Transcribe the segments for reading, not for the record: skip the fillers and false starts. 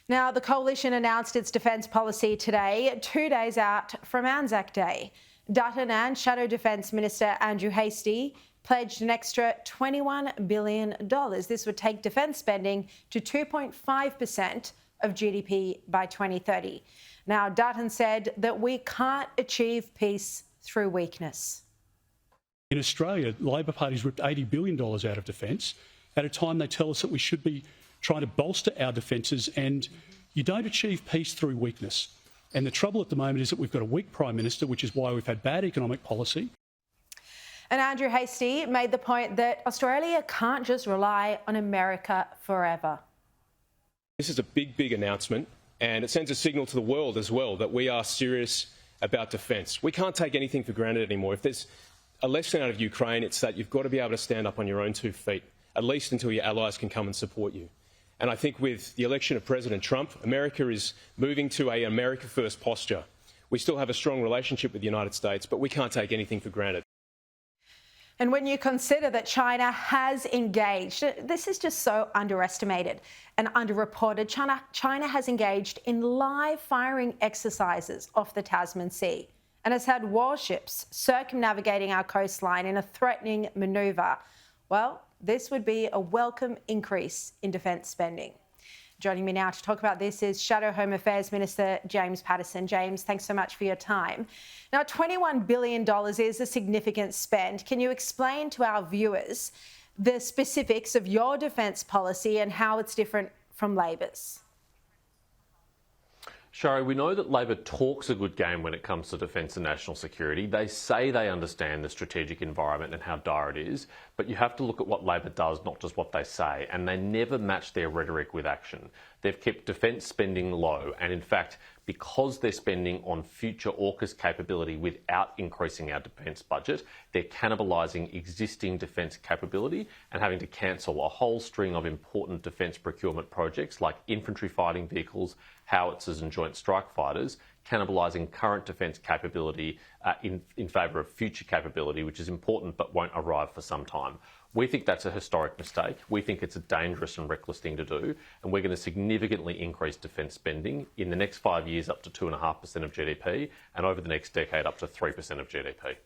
Now, the coalition announced its defence policy today, 2 days out from Anzac Day. Dutton and Shadow Defence Minister Andrew Hastie pledged an extra $21 billion. This would take defence spending to 2.5% of GDP by 2030. Now, Dutton said that we can't achieve peace through weakness. In Australia, the Labor Party's ripped $80 billion out of defence at a time they tell us that we should be trying to bolster our defences, and you don't achieve peace through weakness. And the trouble at the moment is that we've got a weak Prime Minister, which is why we've had bad economic policy. And Andrew Hastie made the point that Australia can't just rely on America forever. This is a big announcement, and it sends a signal to the world as well that we are serious about defence. We can't take anything for granted anymore. If there's a lesson out of Ukraine, it's that you've got to be able to stand up on your own 2 feet, at least until your allies can come and support you. And I think with the election of President Trump, America is moving to an America First posture. We still have a strong relationship with the United States, but we can't take anything for granted. And when you consider that China has engaged, this is just so underestimated and underreported. China has engaged in live firing exercises off the Tasman Sea and has had warships circumnavigating our coastline in a threatening manoeuvre. Well, this would be a welcome increase in defence spending. Joining me now to talk about this is Shadow Home Affairs Minister James Paterson. James, thanks so much for your time. Now, $21 billion is a significant spend. Can you explain to our viewers the specifics of your defence policy and how it's different from Labor's? Sharri, we know that Labor talks a good game when it comes to defence and national security. They say they understand the strategic environment and how dire it is, but you have to look at what Labor does, not just what they say, and they never match their rhetoric with action. They've kept defence spending low, and in fact, because they're spending on future AUKUS capability without increasing our defence budget, they're cannibalising existing defence capability and having to cancel a whole string of important defence procurement projects like infantry fighting vehicles, howitzers and joint strike fighters, cannibalising current defence capability in favour of future capability, which is important but won't arrive for some time. We think that's a historic mistake. We think it's a dangerous and reckless thing to do, and we're going to significantly increase defence spending in the next 5 years up to 2.5% of GDP, and over the next decade up to 3% of GDP.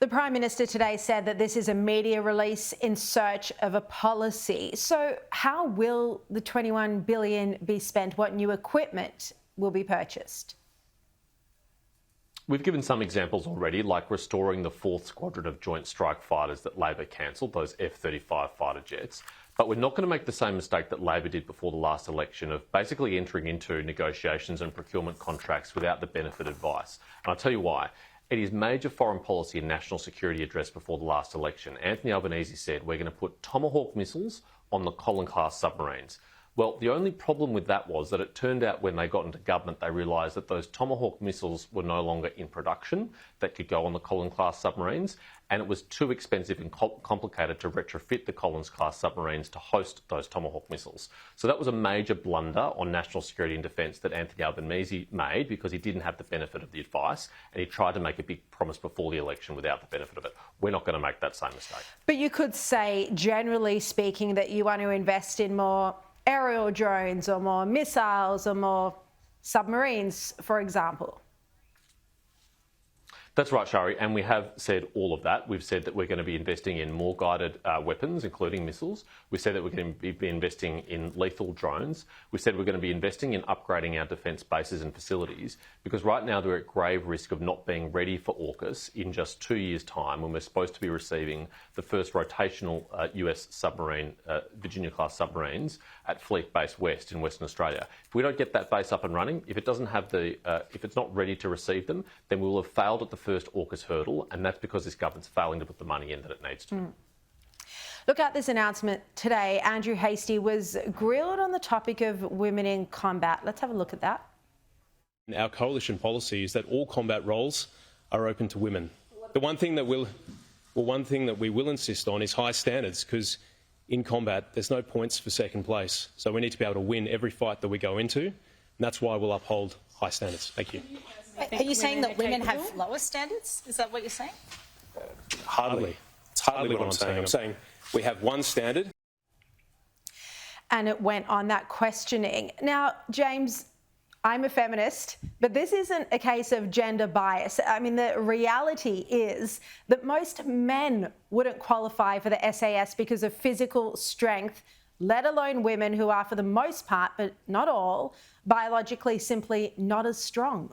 The Prime Minister today said that this is a media release in search of a policy. So how will the $21 billion be spent? What new equipment will be purchased? We've given some examples already, like restoring the 4th Squadron of Joint Strike Fighters that Labor cancelled, those F-35 fighter jets. But we're not going to make the same mistake that Labor did before the last election of basically entering into negotiations and procurement contracts without the benefit advice. And I'll tell you why. At his major foreign policy and national security address before the last election, Anthony Albanese said we're going to put Tomahawk missiles on the Collins-class submarines. Well, the only problem with that was that it turned out when they got into government, they realised that those Tomahawk missiles were no longer in production that could go on the Collins-class submarines, and it was too expensive and complicated to retrofit the Collins-class submarines to host those Tomahawk missiles. So that was a major blunder on national security and defence that Anthony Albanese made because he didn't have the benefit of the advice, and he tried to make a big promise before the election without the benefit of it. We're not going to make that same mistake. But you could say, generally speaking, that you want to invest in more aerial drones or more missiles or more submarines, for example. That's right, Sharri, and we have said all of that. We've said that we're going to be investing in more guided weapons, including missiles. We've said that we're going to be investing in lethal drones. We've said we're going to be investing in upgrading our defence bases and facilities, because right now they're at grave risk of not being ready for AUKUS in just 2 years' time, when we're supposed to be receiving the first rotational US submarine, Virginia-class submarines at Fleet Base West in Western Australia. If we don't get that base up and running, if it doesn't have if it's not ready to receive them, then we will have failed at the first AUKUS hurdle, and that's because this government's failing to put the money in that it needs to. Look, at this announcement today, Andrew Hastie was grilled on the topic of women in combat. Let's have a look at that. Our coalition policy is that all combat roles are open to women. The one thing that we will insist on is high standards, because in combat there's no points for second place. So we need to be able to win every fight that we go into, and that's why we'll uphold high standards. Thank you. Are you saying that women have lower standards? Is that what you're saying? Hardly. It's hardly what I'm saying. I'm saying we have one standard. and it went on that questioning. Now, James, I'm a feminist, but this isn't a case of gender bias. I mean, the reality is that most men wouldn't qualify for the SAS because of physical strength, let alone women who are, for the most part, but not all, biologically simply not as strong.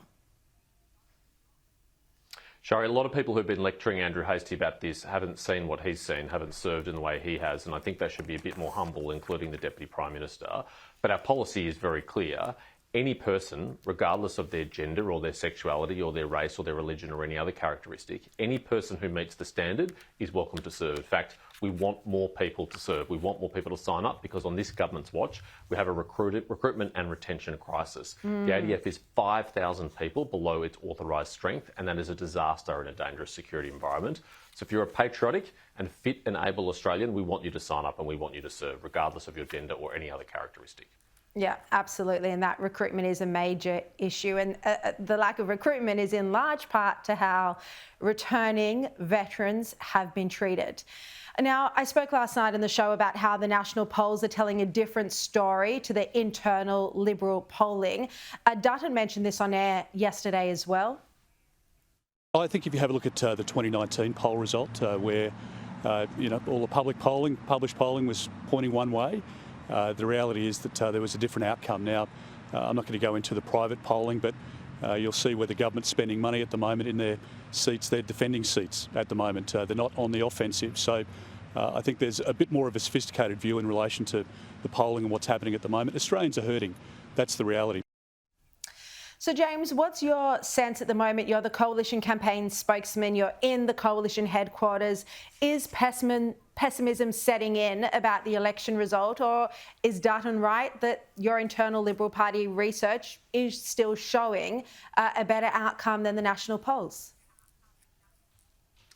Sharri, a lot of people who've been lecturing Andrew Hastie about this haven't seen what he's seen, haven't served in the way he has, and I think they should be a bit more humble, including the Deputy Prime Minister. But our policy is very clear. Any person, regardless of their gender or their sexuality or their race or their religion or any other characteristic, any person who meets the standard is welcome to serve. In fact, we want more people to serve. We want more people to sign up because on this government's watch, we have a recruitment and retention crisis. The ADF is 5,000 people below its authorised strength, and that is a disaster in a dangerous security environment. So if you're a patriotic and fit and able Australian, we want you to sign up and we want you to serve, regardless of your gender or any other characteristic. Yeah, absolutely. And that recruitment is a major issue. And the lack of recruitment is in large part to how returning veterans have been treated. Now, I spoke last night on the show about how the national polls are telling a different story to the internal Liberal polling. Dutton mentioned this on air yesterday as well. I think if you have a look at the 2019 poll result, where all the published polling was pointing one way, the reality is that there was a different outcome. Now, I'm not going to go into the private polling, but you'll see where the government's spending money at the moment in their seats. They're defending seats at the moment. They're not on the offensive. So I think there's a bit more of a sophisticated view in relation to the polling and what's happening at the moment. Australians are hurting. That's the reality. So, James, what's your sense at the moment? You're the Coalition campaign spokesman. You're in the Coalition headquarters. Is pessimism setting in about the election result, or is Dutton right that your internal Liberal Party research is still showing a better outcome than the national polls?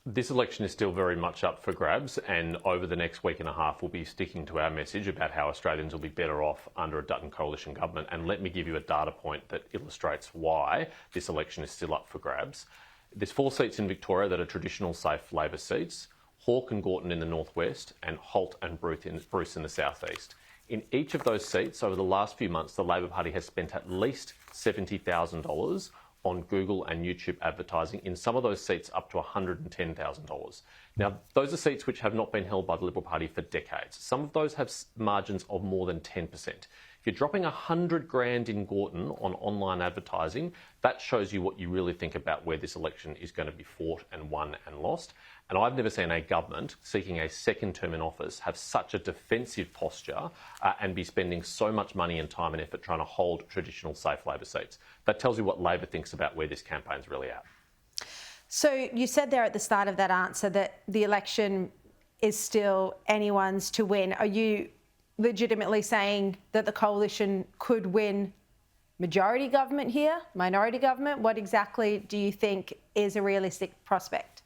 This election is still very much up for grabs, and over the next week and a half we'll be sticking to our message about how Australians will be better off under a Dutton coalition government. And let me give you a data point that illustrates why this election is still up for grabs. There's 4 seats in Victoria that are traditional safe Labor seats: Hawke and Gorton in the northwest and Holt and Bruce in the southeast. In each of those seats over the last few months, the Labor Party has spent at least $70,000 on Google and YouTube advertising, in some of those seats up to $110,000. Now, those are seats which have not been held by the Liberal Party for decades. Some of those have margins of more than 10%. If you're dropping $100,000 in Gorton on online advertising, that shows you what you really think about where this election is going to be fought and won and lost. And I've never seen a government seeking a second term in office have such a defensive posture and be spending so much money and time and effort trying to hold traditional safe Labor seats. That tells you what Labor thinks about where this campaign's really at. So you said there at the start of that answer that the election is still anyone's to win. Are you legitimately saying that the Coalition could win majority government here, minority government? What exactly do you think is a realistic prospect?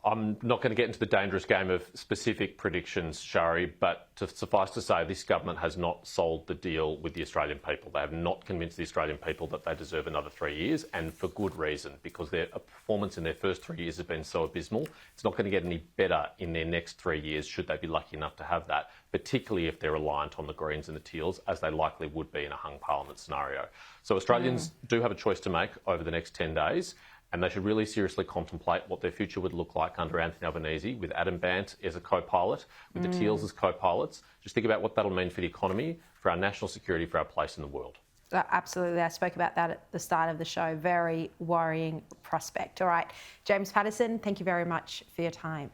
I'm not going to get into the dangerous game of specific predictions, Sharri, but suffice to say, this government has not sold the deal with the Australian people. They have not convinced the Australian people that they deserve another 3 years, and for good reason, because their performance in their first 3 years has been so abysmal. It's not going to get any better in their next 3 years, should they be lucky enough to have that, particularly if they're reliant on the Greens and the Teals, as they likely would be in a hung parliament scenario. So Australians do have a choice to make over the next 10 days. And they should really seriously contemplate what their future would look like under Anthony Albanese, with Adam Bandt as a co-pilot, with the Teals as co-pilots. Just think about what that'll mean for the economy, for our national security, for our place in the world. Absolutely. I spoke about that at the start of the show. Very worrying prospect. All right. James Patterson, thank you very much for your time.